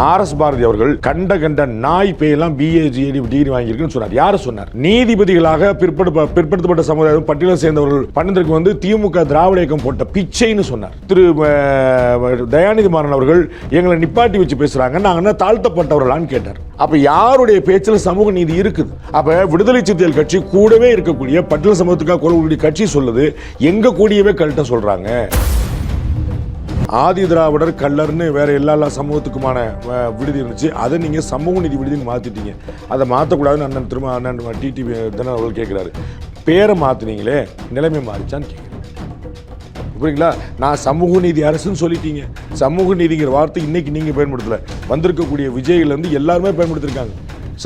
RS. Bharathi அவர்கள் கண்ட நாய் பேயெல்லாம் பிஏஜிடி டிகிரி வாங்கியிருக்குன்னு சொன்னார். யாரு சொன்னார்? நீதிபதிகளாக பிற்படுத்தப்பட்ட சமுதாயம் பட்டியலை சேர்ந்தவர்கள் பண்ணதற்கு வந்து திமுக திராவிட இயக்கம் போட்ட பிச்சைன்னு சொன்னார். திரு தயாநிதி மாறன் அவர்கள் எங்களை நிப்பாட்டி வச்சு பேசுறாங்க, நாங்க என்ன தாழ்த்தப்பட்டவர்களான்னு கேட்டார். அப்ப யாருடைய பேச்சில் சமூக நீதி இருக்குது? அப்ப விடுதலை சிறுத்தைகள் கட்சி கூடவே இருக்கக்கூடிய பட்டியல் சமூகத்துக்காக குரல் கட்சி சொல்லுது, எங்க கூடியவே கழட்ட சொல்றாங்க. ஆதி திராவிடர் கல்லர்னு வேற எல்லா சமூகத்துக்குமான விடுதி இருந்துச்சு, அதை நீங்க சமூக நீதி விடுதின்னு மாத்திட்டீங்க. அதை மாற்றக்கூடாதுன்னு அண்ணன் டிடிவி தினம் அவர்கள் கேட்கிறாரு. பேரை மாத்தினீங்களே, நிலைமை மாறிச்சான்னு கேட்குறேன். புரியுங்களா? நான் சமூக நீதி அரசுன்னு சொல்லிட்டீங்க. சமூக நீதிங்கிற வார்த்தை இன்னைக்கு நீங்க பயன்படுத்தல, வந்திருக்கக்கூடிய விஜயில இருந்து எல்லாருமே பயன்படுத்திருக்காங்க.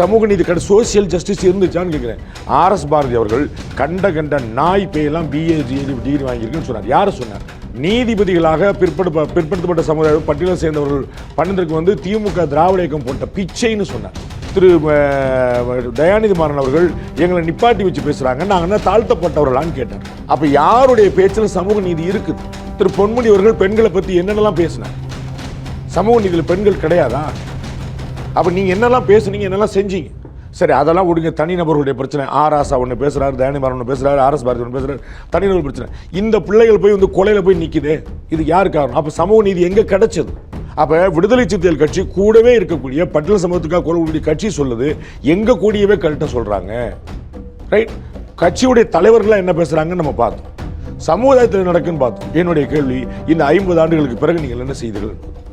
சமூக நீதி சோசியல் ஜஸ்டிஸ் இருந்துச்சான்னு கேட்கிறேன். ஆர்.எஸ். பாரதி அவர்கள் கண்ட நாய் பேயெல்லாம் பிஏஜிடி டிகிரி வாங்கியிருக்குன்னு சொன்னார். யாரு சொன்னார்? நீதிபதிகளாக பிற்படுத்தப்பட்ட சமுதாயம் பட்டியலை சேர்ந்தவர்கள் பண்ணதற்கு வந்து திமுக திராவிட இயக்கம் போட்ட பிச்சைன்னு சொன்னார். திரு தயாநிதி மாறன் அவர்கள் எங்களை நிப்பாட்டி வச்சு பேசுறாங்க, நாங்க என்ன தாழ்த்தப்பட்டவர்களான்னு கேட்டார். அப்ப யாருடைய பேச்சில் சமூக நீதி இருக்குது? திரு பொன்முடி அவர்கள் பெண்களை பத்தி என்னென்னலாம் பேசினார்? சமூக நீதியில் பெண்கள் கிடையாதா? அப்ப நீங்க என்னெல்லாம் பேசுனீங்க, என்னெல்லாம் செஞ்சீங்க? சரி, அதெல்லாம் விடுங்க, தனிநபர்களுடைய பிரச்சனை. ஆராசா ஒன்று பேசுறாரு, தயாநிதி மாறன் ஒன்று பேசுறாரு, ஆர்.எஸ். பாரதி ஒன்று பேசுறாரு, தனிநபர் பிரச்சனை. இந்த பிள்ளைகள் போய் வந்து கொலையில போய் நிக்குதே, இது யாரு காரணம்? அப்ப சமூக நீதி எங்க கிடைச்சது? அப்ப விடுதலை சிறுத்தைகள் கட்சி கூடவே இருக்கக்கூடிய பட்டியல் சமூகத்துக்காக குரல் கட்சி சொல்லுது, எங்க கூடியவே கழட்ட சொல்றாங்க. ரைட்? கட்சியுடைய தலைவர்கள் என்ன பேசுறாங்கன்னு நம்ம பார்த்தோம், சமுதாயத்தில் நடக்குன்னு பார்த்தோம். என்னுடைய கேள்வி, இந்த 50 ஆண்டுகளுக்கு பிறகு நீங்கள் என்ன செய்தீர்கள்?